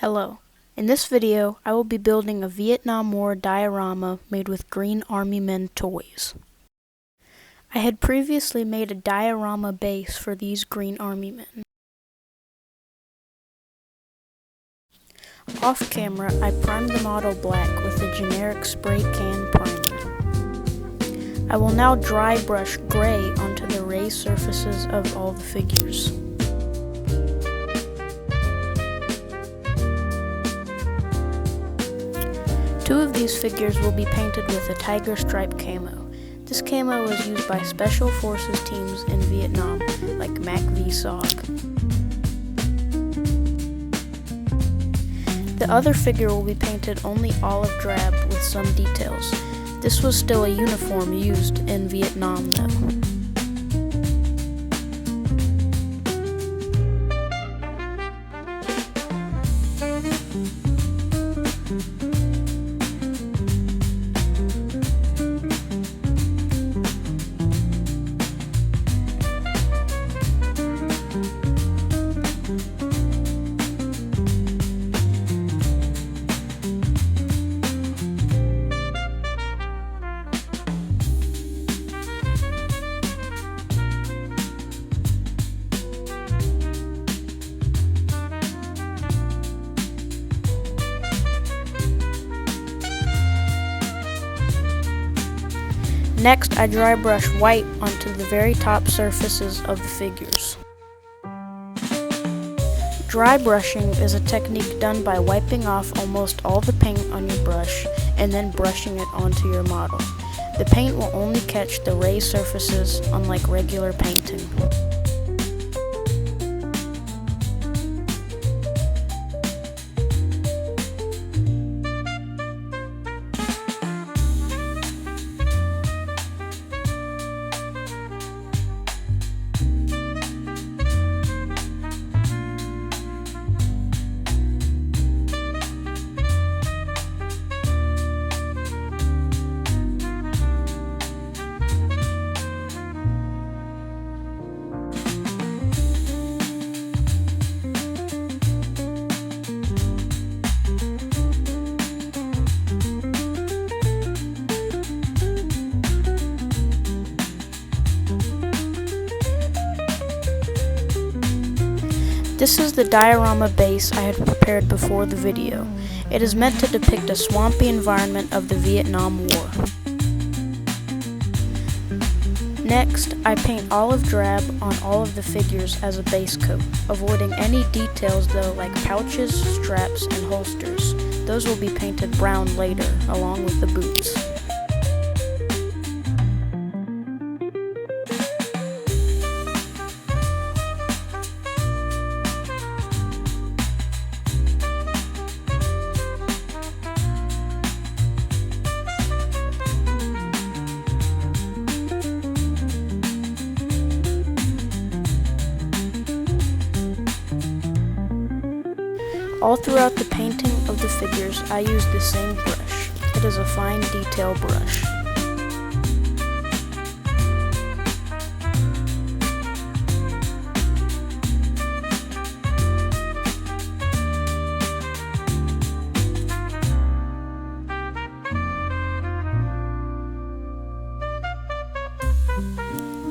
Hello. In this video, I will be building a Vietnam War diorama made with Green Army Men toys. I had previously made a diorama base for these Green Army Men. Off camera, I primed the model black with a generic spray can primer. I will now dry brush gray onto the raised surfaces of all the figures. Two of these figures will be painted with a tiger stripe camo. This camo was used by Special Forces teams in Vietnam, like MACV SOG. The other figure will be painted only olive drab with some details. This was still a uniform used in Vietnam though. Next, I dry brush white onto the very top surfaces of the figures. Dry brushing is a technique done by wiping off almost all the paint on your brush and then brushing it onto your model. The paint will only catch the raised surfaces, unlike regular painting. This is the diorama base I had prepared before the video. It is meant to depict a swampy environment of the Vietnam War. Next, I paint olive drab on all of the figures as a base coat, avoiding any details though, like pouches, straps, and holsters. Those will be painted brown later, along with the boots. All throughout the painting of the figures, I use the same brush. It is a fine detail brush.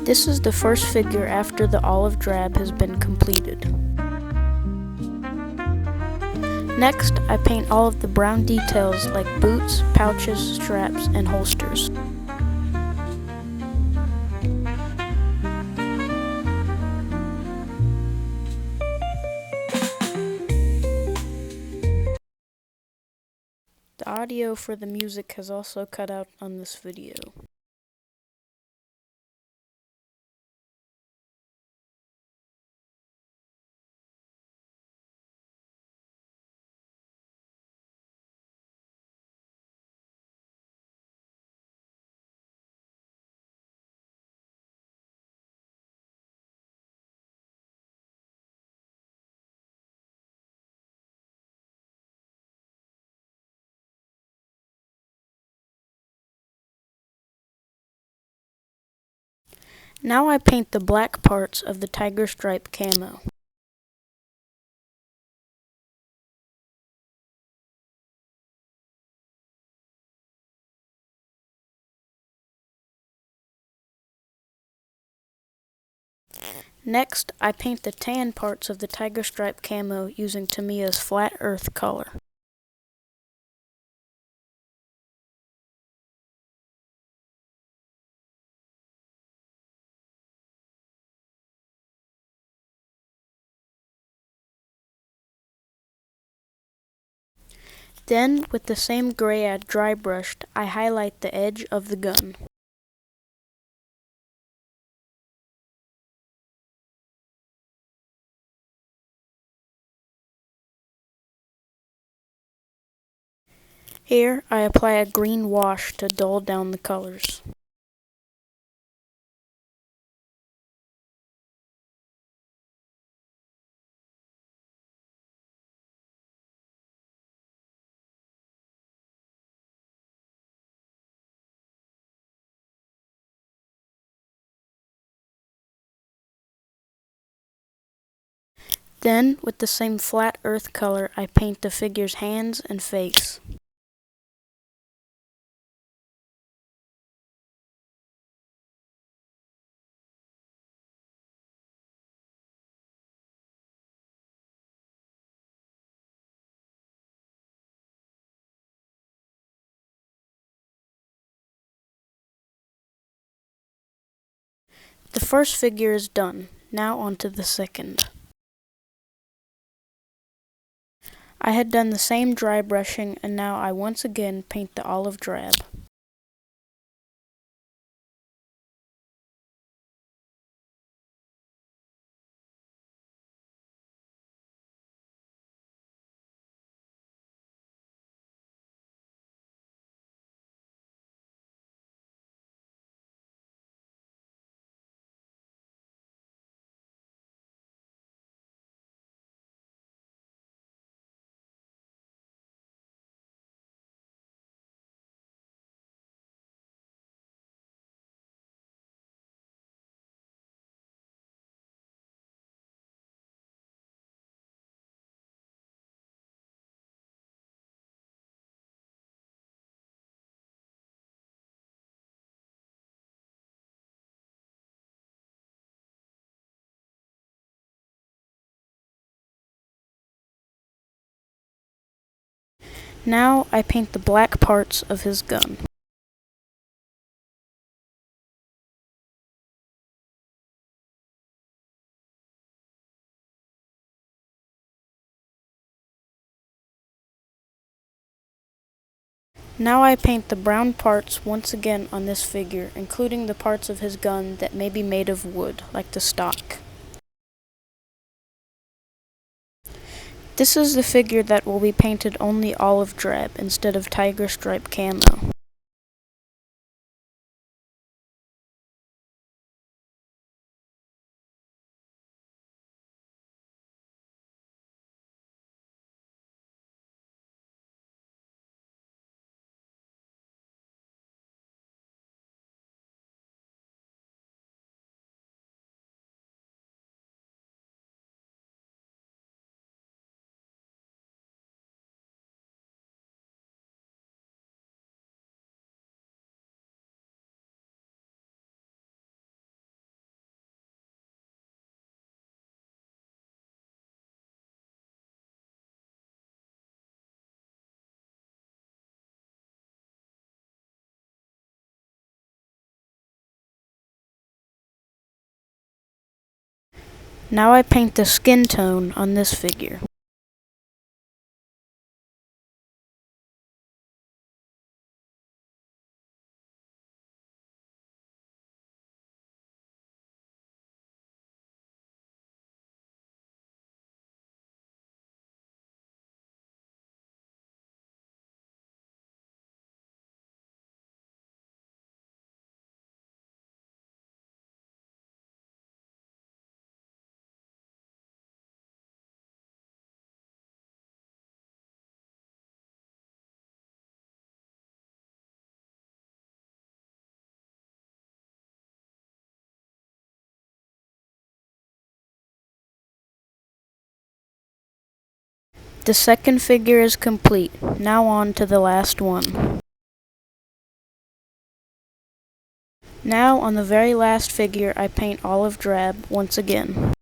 This is the first figure after the olive drab has been completed. Next, I paint all of the brown details like boots, pouches, straps, and holsters. The audio for the music has also cut out on this video. Now I paint the black parts of the tiger stripe camo. Next, I paint the tan parts of the tiger stripe camo using Tamiya's flat earth color. Then, with the same gray I dry brushed, I highlight the edge of the gun. Here, I apply a green wash to dull down the colors. Then, with the same flat earth color, I paint the figure's hands and face. The first figure is done. Now on to the second. I had done the same dry brushing, and now I once again paint the olive drab. Now I paint the black parts of his gun. Now I paint the brown parts once again on this figure, including the parts of his gun that may be made of wood, like the stock. This is the figure that will be painted only olive drab instead of tiger stripe camo. Now I paint the skin tone on this figure. The second figure is complete. Now on to the last one. Now on the very last figure I paint olive drab once again.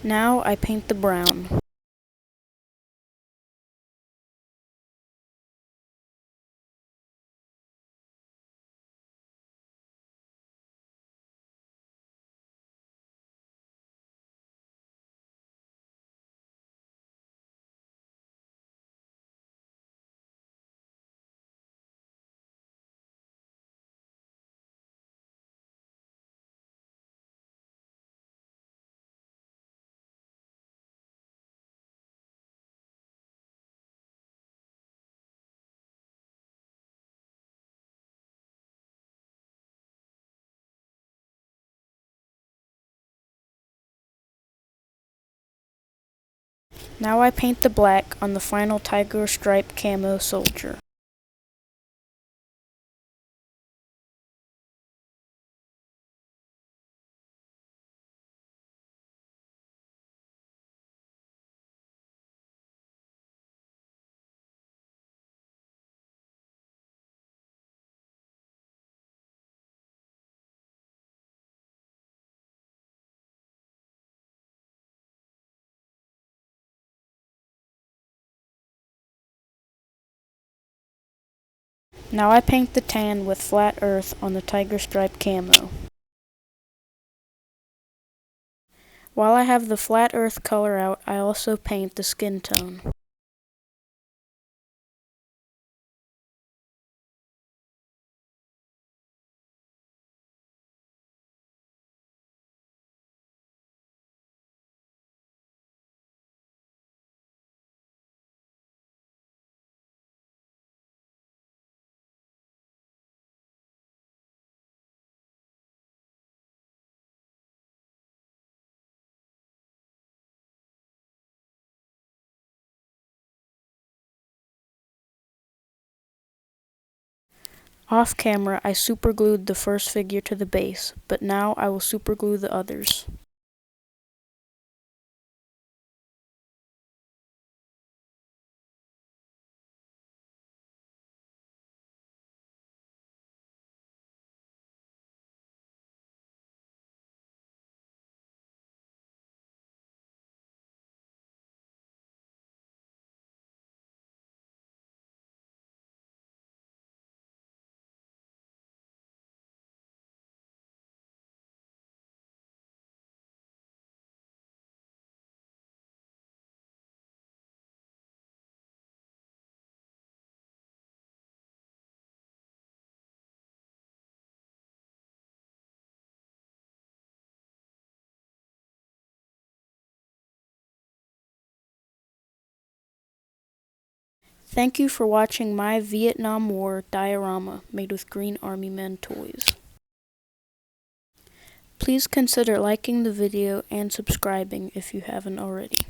Now I paint the brown. Now I paint the black on the final tiger stripe camo soldier. Now I paint the tan with flat earth on the tiger stripe camo. While I have the flat earth color out, I also paint the skin tone. Off camera, I superglued the first figure to the base, but now I will superglue the others. Thank you for watching my Vietnam War diorama made with Green Army Men toys. Please consider liking the video and subscribing if you haven't already.